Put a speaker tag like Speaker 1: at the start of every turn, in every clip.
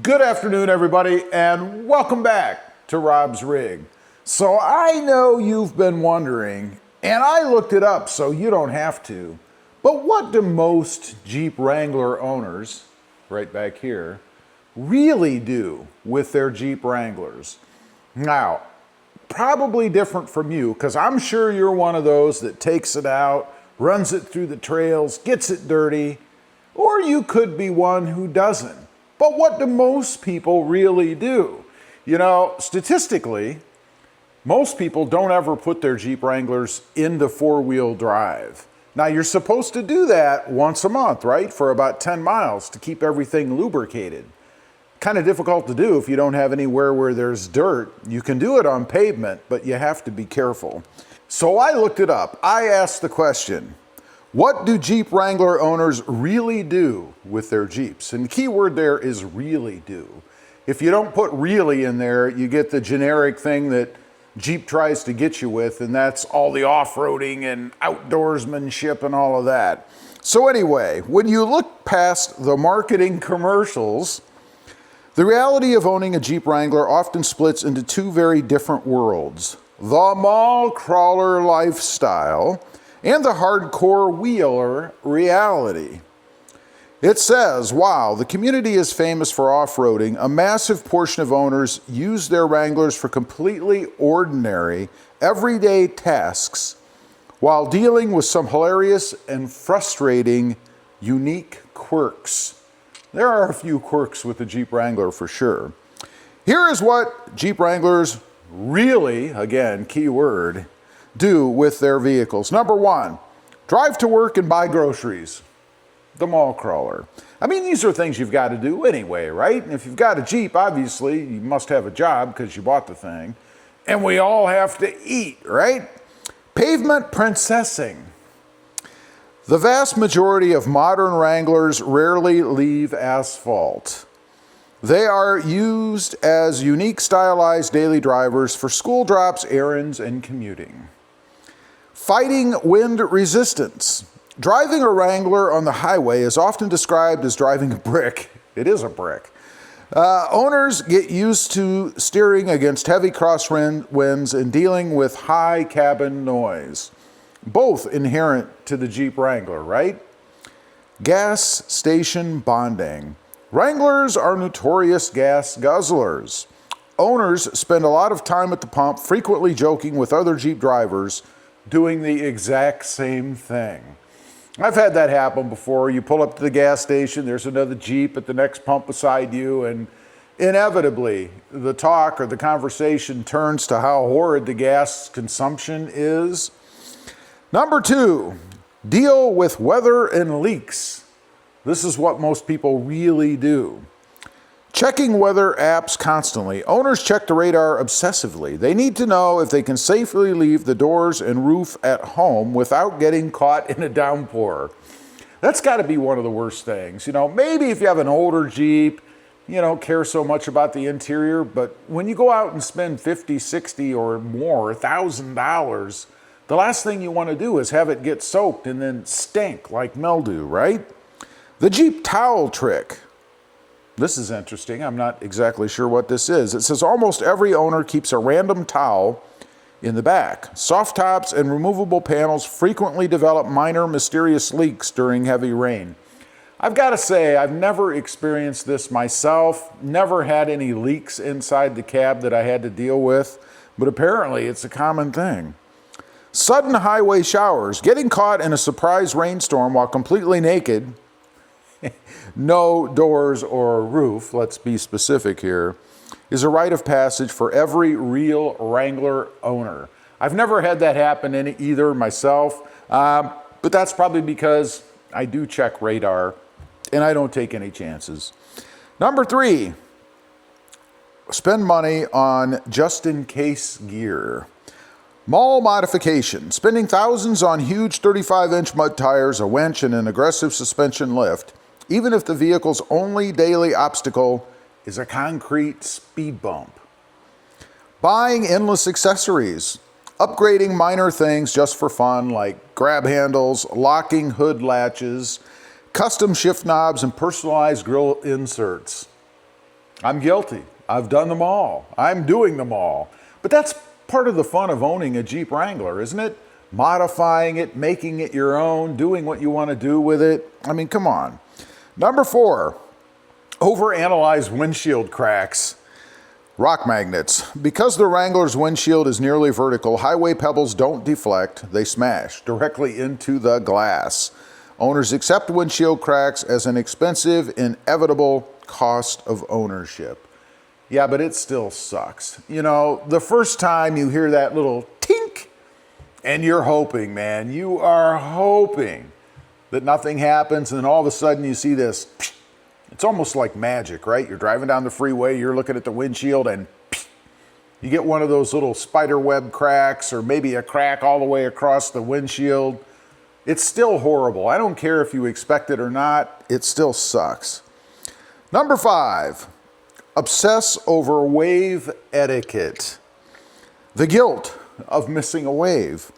Speaker 1: Good afternoon, everybody, and welcome back to Rob's Rig. So I know you've been wondering, and I looked it up so you don't have to, but what do most Jeep Wrangler owners, right back here, really do with their Jeep Wranglers? Now, probably different from you, because I'm sure you're one of those that takes it out, runs it through the trails, gets it dirty, or you could be one who doesn't. But what do most people really do? You know, statistically, most people don't ever put their Jeep Wranglers into four-wheel drive. Now, you're supposed to do that once a month, right? For about 10 miles to keep everything lubricated. Kind of difficult to do if you don't have anywhere where there's dirt. You can do it on pavement, but you have to be careful. So I looked it up. I asked the question, what do Jeep Wrangler owners really do with their Jeeps? And the key word there is really do. If you don't put really in there, you get the generic thing that Jeep tries to get you with, and that's all the off-roading and outdoorsmanship and all of that. So anyway, when you look past the marketing commercials, the reality of owning a Jeep Wrangler often splits into two very different worlds. The mall crawler lifestyle and the hardcore wheeler reality. It says, while the community is famous for off-roading, a massive portion of owners use their Wranglers for completely ordinary, everyday tasks while dealing with some hilarious and frustrating unique quirks. There are a few quirks with the Jeep Wrangler for sure. Here is what Jeep Wranglers really, again, key word, do with their vehicles. Number one, drive to work and buy groceries. The mall crawler. I mean, these are things you've got to do anyway, right? And if you've got a Jeep, obviously, you must have a job because you bought the thing. And we all have to eat, right? Pavement princessing. The vast majority of modern Wranglers rarely leave asphalt. They are used as unique stylized daily drivers for school drops, errands, and commuting. Fighting wind resistance. Driving a Wrangler on the highway is often described as driving a brick. It is a brick. Owners get used to steering against heavy crosswinds and dealing with high cabin noise. Both inherent to the Jeep Wrangler, right? Gas station bonding. Wranglers are notorious gas guzzlers. Owners spend a lot of time at the pump, frequently joking with other Jeep drivers, doing the exact same thing. I've had that happen before. You pull up to the gas station, there's another Jeep at the next pump beside you, and inevitably the talk or the conversation turns to how horrid the gas consumption is. Number two, deal with weather and leaks. This is what most people really do. Checking weather apps constantly. Owners check the radar obsessively. They need to know if they can safely leave the doors and roof at home without getting caught in a downpour. That's got to be one of the worst things. You know, maybe if you have an older Jeep, you don't care so much about the interior, but when you go out and spend $50, $60 or more, $1,000, the last thing you want to do is have it get soaked and then stink like mildew, right? The Jeep towel trick. This is interesting. I'm not exactly sure what this is. It says almost every owner keeps a random towel in the back. Soft tops and removable panels frequently develop minor mysterious leaks during heavy rain. I've got to say, I've never experienced this myself, never had any leaks inside the cab that I had to deal with, but apparently it's a common thing. Sudden highway showers. Getting caught in a surprise rainstorm while completely naked, no doors or roof, let's be specific here, is a rite of passage for every real Wrangler owner. I've never had that happen in either myself, but that's probably because I do check radar and I don't take any chances. Number three, spend money on just-in-case gear. Mall modification. Spending thousands on huge 35-inch mud tires, a winch, and an aggressive suspension lift, even if the vehicle's only daily obstacle is a concrete speed bump. Buying endless accessories. Upgrading minor things just for fun, like grab handles, locking hood latches, custom shift knobs, and personalized grill inserts. I'm guilty. I've done them all. I'm doing them all. But that's part of the fun of owning a Jeep Wrangler, isn't it? Modifying it, making it your own, doing what you want to do with it. I mean, come on. Number 4, overanalyze windshield cracks. Rock magnets. Because the Wrangler's windshield is nearly vertical, highway pebbles don't deflect, they smash directly into the glass. Owners accept windshield cracks as an expensive, inevitable cost of ownership. Yeah, but it still sucks. You know, the first time you hear that little tink, and you're hoping, man, you are hoping that nothing happens, and then all of a sudden you see this. It's almost like magic, right? You're driving down the freeway, you're looking at the windshield, and you get one of those little spider web cracks, or maybe a crack all the way across the windshield. It's still horrible. I don't care if you expect it or not, it still sucks. Number 5, obsess over wave etiquette. The guilt of missing a wave.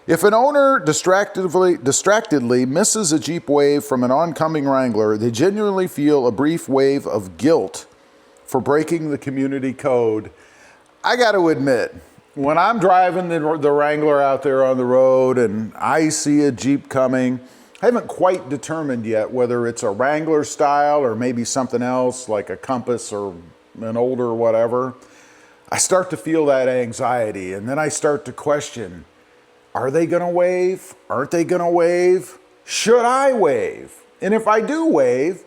Speaker 1: If an owner distractedly misses a Jeep wave from an oncoming Wrangler, they genuinely feel a brief wave of guilt for breaking the community code. I got to admit, when I'm driving the Wrangler out there on the road and I see a Jeep coming, I haven't quite determined yet whether it's a Wrangler style or maybe something else like a Compass or an older whatever. I start to feel that anxiety, and then I start to question, are they gonna wave? Aren't they gonna wave? Should I wave? And if I do wave,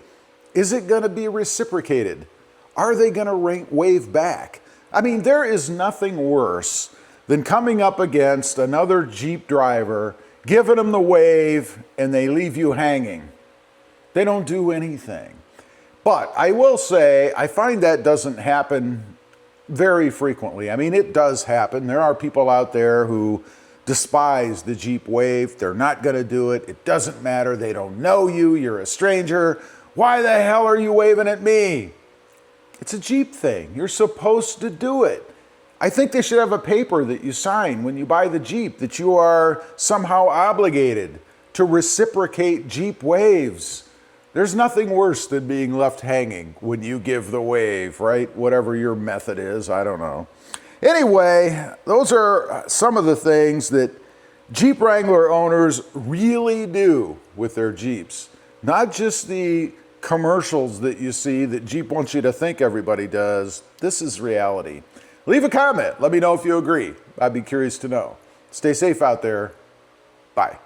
Speaker 1: is it gonna be reciprocated? Are they gonna wave back? I mean, there is nothing worse than coming up against another Jeep driver, giving them the wave, and they leave you hanging. They don't do anything. But I will say, I find that doesn't happen very frequently. I mean, it does happen. There are people out there who despise the Jeep wave. They're not going to do it. It doesn't matter. They don't know you. You're a stranger. Why the hell are you waving at me? It's a Jeep thing. You're supposed to do it. I think they should have a paper that you sign when you buy the Jeep that you are somehow obligated to reciprocate Jeep waves. There's nothing worse than being left hanging when you give the wave, right? Whatever your method is, I don't know. Anyway, those are some of the things that Jeep Wrangler owners really do with their Jeeps. Not just the commercials that you see that Jeep wants you to think everybody does. This is reality. Leave a comment. Let me know if you agree. I'd be curious to know. Stay safe out there. Bye.